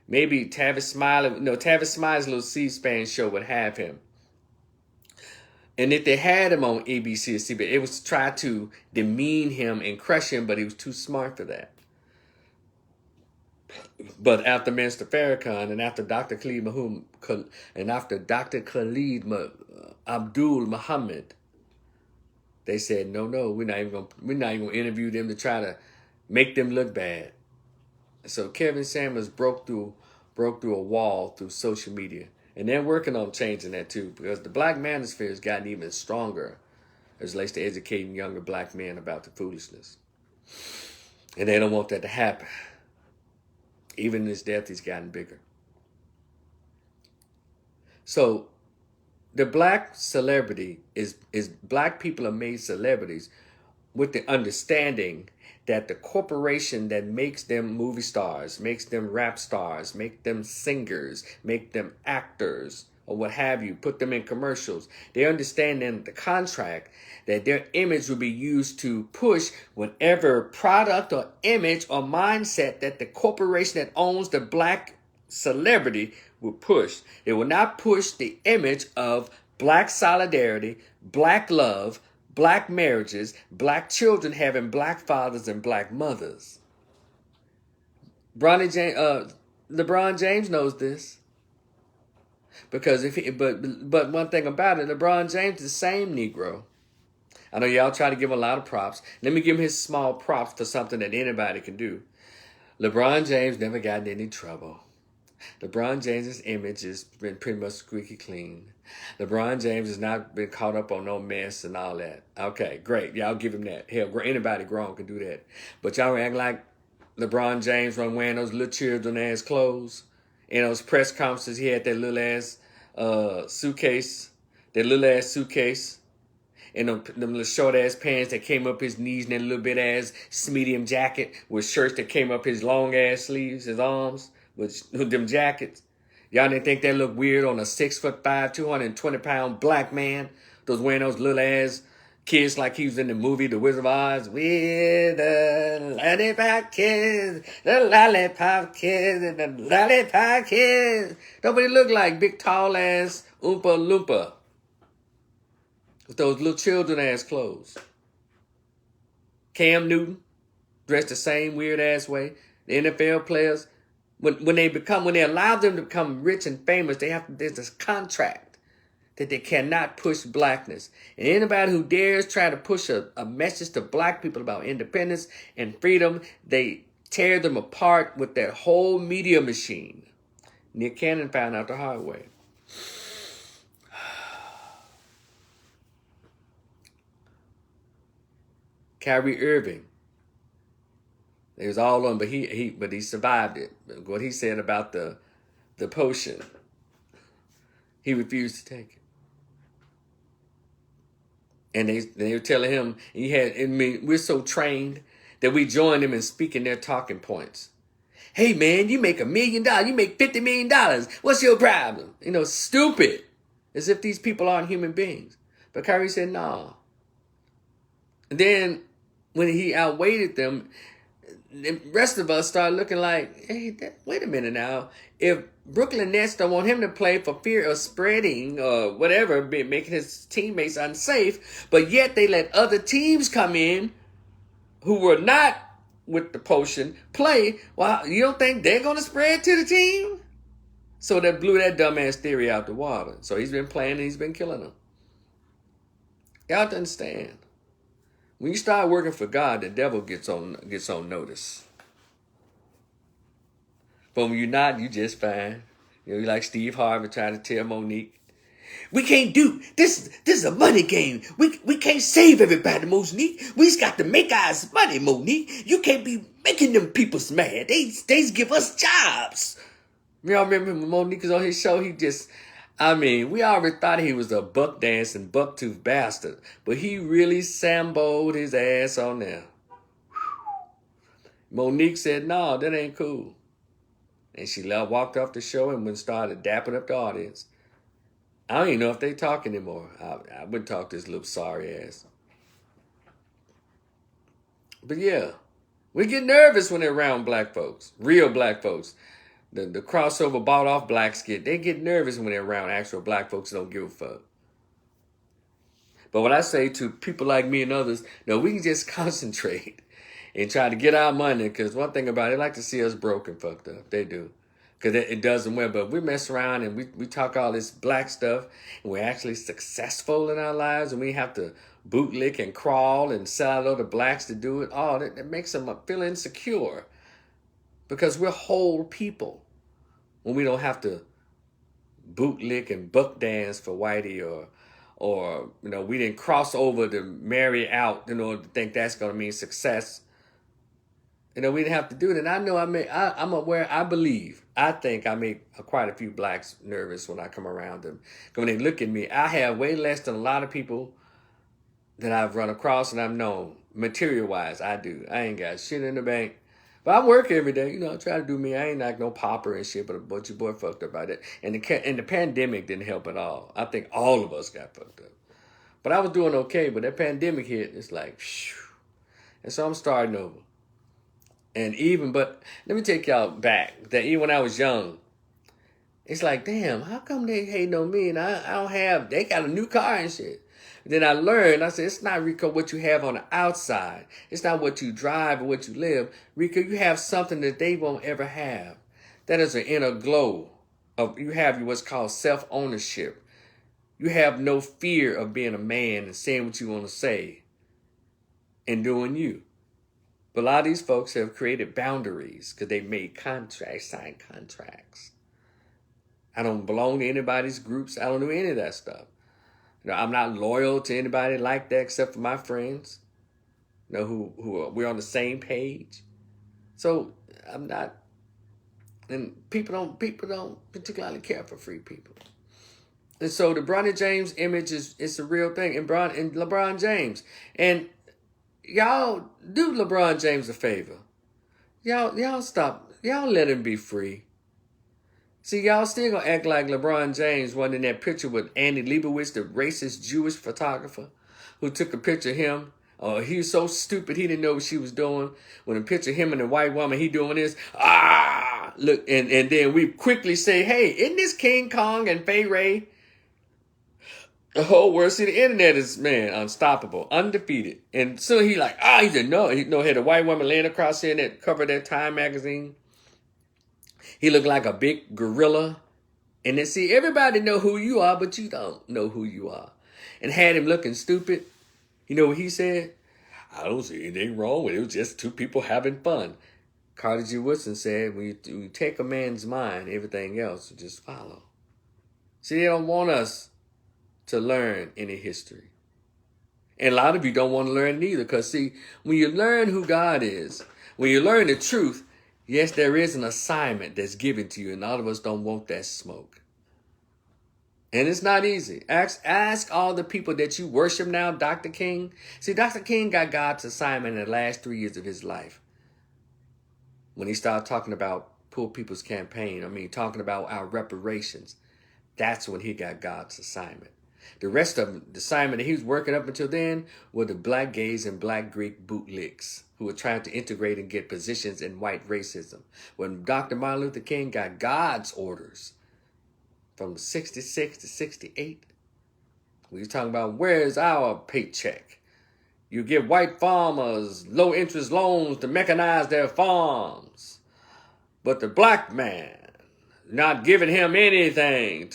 Speaker 1: Maybe Tavis Smiley, no, Tavis Smiley's little C-SPAN show would have him. And if they had him on ABC or CBS, it was to try to demean him and crush him, but he was too smart for that. But after Minister Farrakhan and after Dr. Khalid Abdul Muhammad, they said, no, we're not even gonna interview them to try to make them look bad. So Kevin Samuels broke through a wall through social media. And they're working on changing that too, because the black manosphere has gotten even stronger as relates to educating younger black men about the foolishness. And they don't want that to happen. Even in his death, he's gotten bigger. So the black celebrity is black people are made celebrities with the understanding that the corporation that makes them movie stars, makes them rap stars, make them singers, make them actors, or what have you, put them in commercials, they understand in the contract that their image will be used to push whatever product or image or mindset that the corporation that owns the black celebrity will push. They will not push the image of black solidarity, black love, black marriages, black children having black fathers and black mothers. LeBron James knows this. Because but one thing about it, LeBron James is the same Negro. I know y'all try to give him a lot of props. Let me give him his small props for something that anybody can do. LeBron James never got in any trouble. LeBron James's image has been pretty much squeaky clean. LeBron James has not been caught up on no mess and all that. Okay, great. Y'all give him that. Hell, anybody grown can do that. But y'all act like LeBron James run wearing those little children ass clothes. In those press conferences, he had that little ass suitcase. And them little short ass pants that came up his knees, and that little bit ass medium jacket with shirts that came up his long ass sleeves, his arms, with them jackets. Y'all didn't think that looked weird on a 6'5", 220-pound black man? Those wearing those little ass kids like he was in the movie The Wizard of Oz. With the lollipop kids, and the lollipop kids. Nobody looked like big tall ass Oompa Loompa with those little children ass clothes. Cam Newton dressed the same weird ass way. The NFL players, when they allow them to become rich and famous, there's this contract that they cannot push blackness. And anybody who dares try to push a message to black people about independence and freedom, they tear them apart with that whole media machine. Nick Cannon found out the hard way. Kyrie Irving. It was all on, but he survived it. What he said about the potion, he refused to take it. And they were telling him, we're so trained that we join them in speaking their talking points. Hey man, you make $1 million, you make $50 million. What's your problem? Stupid. As if these people aren't human beings. But Kyrie said, no. And then when he outweighed them, the rest of us started looking like, hey, wait a minute now. If Brooklyn Nets don't want him to play for fear of spreading or whatever, making his teammates unsafe, but yet they let other teams come in who were not with the potion play, well, you don't think they're going to spread to the team? So that blew that dumbass theory out the water. So he's been playing and he's been killing them. You have to understand. When you start working for God, the devil gets on notice. But when you're not, you just fine. You're like Steve Harvey trying to tell Monique, we can't do this. This is a money game. We can't save everybody, Monique. We just got to make our money, Monique. You can't be making them people mad. They give us jobs. Y'all remember when Monique was on his show? We already thought he was a buck dancing, buck tooth bastard. But he really samboed his ass on there. Monique said, no, that ain't cool. And she walked off the show and started dapping up the audience. I don't even know if they talk anymore. I wouldn't talk to this little sorry ass. But yeah, we get nervous when they're around black folks, real black folks. the crossover bought off blacks they get nervous when they're around actual black folks who don't give a fuck. But what I say to people like me and others, no, we can just concentrate and try to get our money. Because one thing about it, they like to see us broke and fucked up. They do. Because it does them well. But we mess around and we talk all this black stuff, and we're actually successful in our lives, and we have to bootlick and crawl and sell out other blacks to do it. Oh, that makes them feel insecure. Because we're whole people. When we don't have to bootlick and buck dance for whitey, or we didn't cross over to marry out in order to think that's going to mean success. We didn't have to do it. And I know I'm aware, I think I make quite a few blacks nervous when I come around them. Because when they look at me, I have way less than a lot of people that I've run across and I've known. Material-wise, I do. I ain't got shit in the bank. But I work every day. I try to do me. I ain't like no pauper and shit, but a bunch of boy fucked up by that. And the pandemic didn't help at all. I think all of us got fucked up. But I was doing okay, but that pandemic hit, it's like, phew. And so I'm starting over. But let me take y'all back. That even when I was young, it's like, damn, how come they hating on me and I don't have, they got a new car and shit. Then I learned, I said, it's not, Rico, what you have on the outside. It's not what you drive or what you live. Rico, you have something that they won't ever have. That is an inner glow. You have what's called self-ownership. You have no fear of being a man and saying what you want to say and doing you. But a lot of these folks have created boundaries because they made contracts, signed contracts. I don't belong to anybody's groups. I don't do any of that stuff. I'm not loyal to anybody like that except for my friends, who we're on the same page. So I'm not, and people don't particularly care for free people. And so the Bronny James image is a real thing, and LeBron James, and y'all do LeBron James a favor. Y'all stop. Y'all let him be free. See, y'all still gonna act like LeBron James wasn't in that picture with Andy Leibovitz, the racist Jewish photographer, who took a picture of him. He was so stupid he didn't know what she was doing. When a picture of him and the white woman, he doing this. Look, and then we quickly say, hey, isn't this King Kong and Fay Ray? The whole world, see, the internet is, man, unstoppable, undefeated. And so he like, he didn't know. He had a white woman laying across here that covered that Time magazine. He looked like a big gorilla. And then, see, everybody know who you are, but you don't know who you are. And had him looking stupid. You know what he said? I don't see anything wrong with it. It was just two people having fun. Carter G. Woodson said, when you take a man's mind, everything else will just follow. See, they don't want us to learn any history. And a lot of you don't want to learn it either. Because, see, when you learn who God is, when you learn the truth, yes, there is an assignment that's given to you, and all of us don't want that smoke. And it's not easy. Ask all the people that you worship now, Dr. King. See, Dr. King got God's assignment in the last 3 years of his life. When he started talking about Poor People's Campaign, talking about our reparations, that's when he got God's assignment. The rest of the assignment that he was working up until then were the black gays and black Greek bootlicks who were trying to integrate and get positions in white racism. When Dr. Martin Luther King got God's orders from 66 to 68, we were talking about, where's our paycheck? You give white farmers low interest loans to mechanize their farms. But the black man, not giving him anything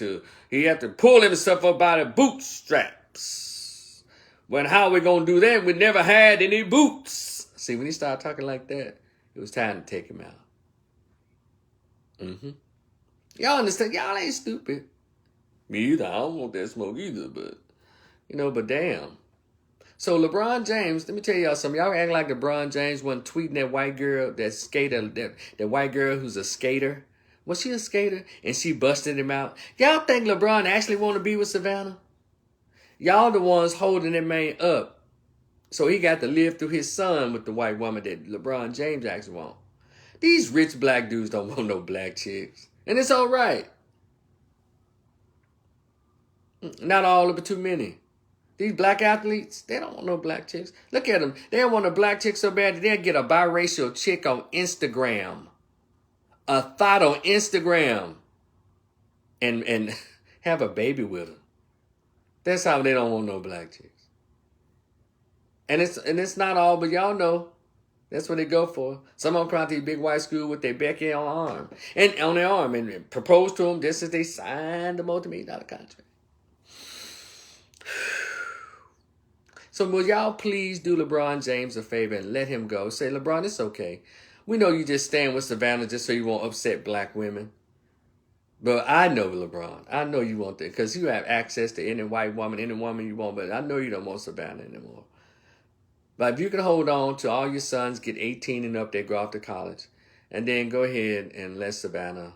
Speaker 1: he had to pull himself up by the bootstraps. When how we gonna do that? We never had any boots. See, when he started talking like that, it was time to take him out. Y'all understand? Y'all ain't stupid. Me either. I don't want that smoke either, but but damn. So LeBron James, let me tell y'all something. Y'all act like LeBron James wasn't tweeting that white girl, that skater, that white girl who's a skater. Was she a skater? And she busted him out. Y'all think LeBron actually want to be with Savannah? Y'all the ones holding that man up. So he got to live through his son with the white woman that LeBron James actually want. These rich black dudes don't want no black chicks. And it's all right. Not all, but too many. These black athletes, they don't want no black chicks. Look at them. They want a black chick so bad that they'll get a biracial chick on Instagram. a thought on Instagram and have a baby with her. That's how they don't want no black chicks. And it's not all, but y'all know that's what they go for. Some of them come out to the big white school with their Becky on their arm and propose to them just as they signed the multi-million-dollar contract. So will y'all please do LeBron James a favor and let him go? Say, LeBron, it's okay. We know you just stand with Savannah just so you won't upset black women. But I know, LeBron, I know you want that because you have access to any white woman, any woman you want, but I know you don't want Savannah anymore. But if you can hold on to all your sons, get 18 and up, they go off to college, and then go ahead and let Savannah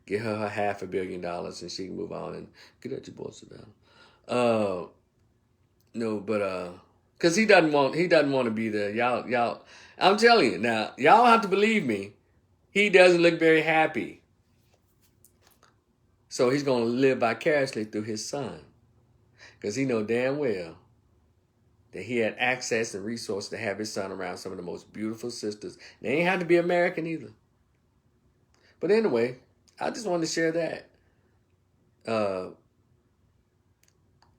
Speaker 1: get her $500 million and she can move on and get at your boy Savannah. No, but because he doesn't want to be there. Y'all, I'm telling you now, y'all have to believe me. He doesn't look very happy. So he's going to live vicariously through his son. Because he know damn well that he had access and resources to have his son around some of the most beautiful sisters. They ain't have to be American either. But anyway, I just wanted to share that.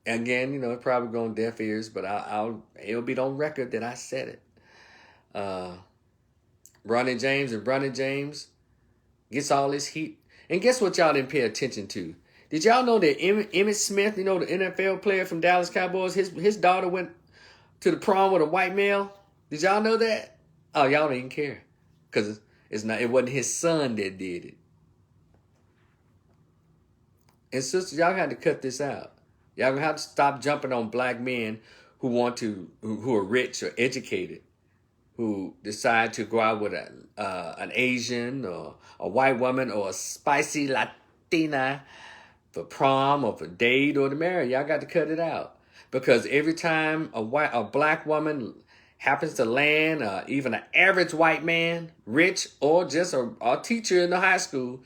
Speaker 1: Again, it's probably going deaf ears, but it'll be on record that I said it. Bronny James gets all this heat. And guess what y'all didn't pay attention to? Did y'all know that Emmitt Smith, the NFL player from Dallas Cowboys, his daughter went to the prom with a white male? Did y'all know that? Oh, y'all didn't care. Because it wasn't his son that did it. And sisters, y'all had to cut this out. Y'all gonna have to stop jumping on black men who are rich or educated, who decide to go out with an Asian or a white woman or a spicy Latina for prom or for date or to marry. Y'all got to cut it out. Because every time a black woman happens to land even an average white man, rich or just a teacher in the high school,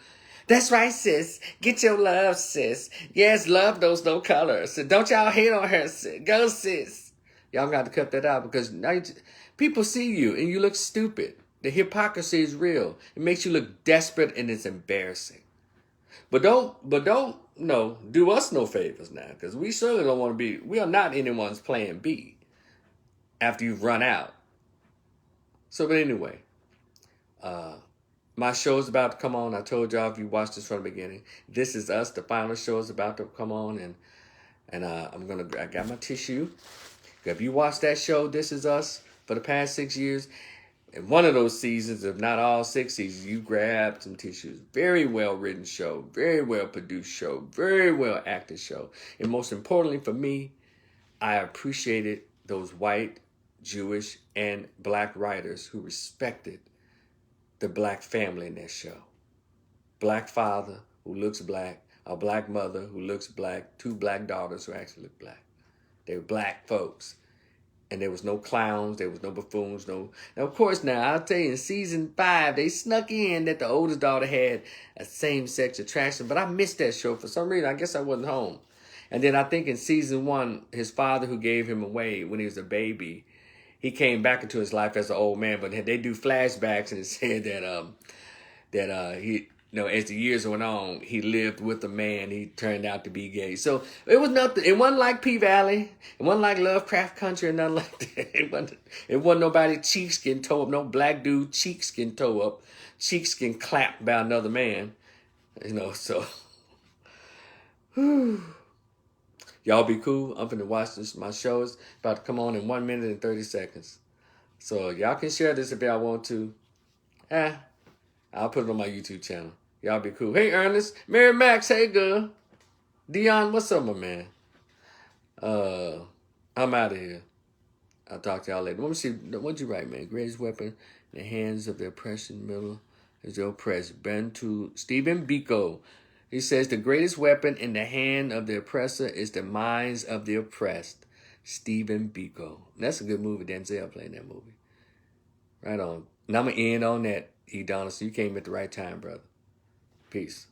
Speaker 1: that's right, sis. Get your love, sis. Yes, love knows no color. So don't y'all hate on her, sis. Go, sis. Y'all got to cut that out because now people see you and you look stupid. The hypocrisy is real. It makes you look desperate and it's embarrassing. But don't do us no favors now because we certainly don't want to be, we are not anyone's plan B after you've run out. So, but anyway, my show is about to come on. I told y'all if you watched this from the beginning, This Is Us, the final show is about to come on and I got my tissue. If you watched that show, This Is Us, for the past 6 years, in one of those seasons, if not all 6 seasons, you grabbed some tissues. Very well written show, very well produced show, very well acted show. And most importantly for me, I appreciated those white, Jewish, and black writers who respected the black family in that show. Black father who looks black, a black mother who looks black, 2 black daughters who actually look black. They were black folks. And there was no clowns, there was no buffoons, no. Now, of course, I'll tell you, in season 5, they snuck in that the oldest daughter had a same-sex attraction. But I missed that show for some reason. I guess I wasn't home. And then I think in season 1, his father who gave him away when he was a baby, he came back into his life as an old man. But they do flashbacks and it said that he, as the years went on, he lived with a man. He turned out to be gay. So it was nothing. It wasn't like P-Valley. It wasn't like Lovecraft Country or nothing like that. It wasn't nobody cheeks getting towed up. No black dude cheeks getting towed up. Cheeks getting clapped by another man. So. Whew. Y'all be cool. I'm finna watch this. My show is about to come on in 1 minute and 30 seconds. So y'all can share this if y'all want to. I'll put it on my YouTube channel. Y'all be cool. Hey, Ernest. Mary Max. Hey, girl. Dion, what's up, my man? I'm out of here. I'll talk to y'all later. Let me see. What'd you write, man? Greatest weapon in the hands of the oppression middle is the oppressed. Bantu. Stephen Biko. He says the greatest weapon in the hand of the oppressor is the minds of the oppressed. Stephen Biko. That's a good movie. Denzel played in that movie. Right on. And I'm going to end on that, E. Donaldson. You came at the right time, brother. Peace.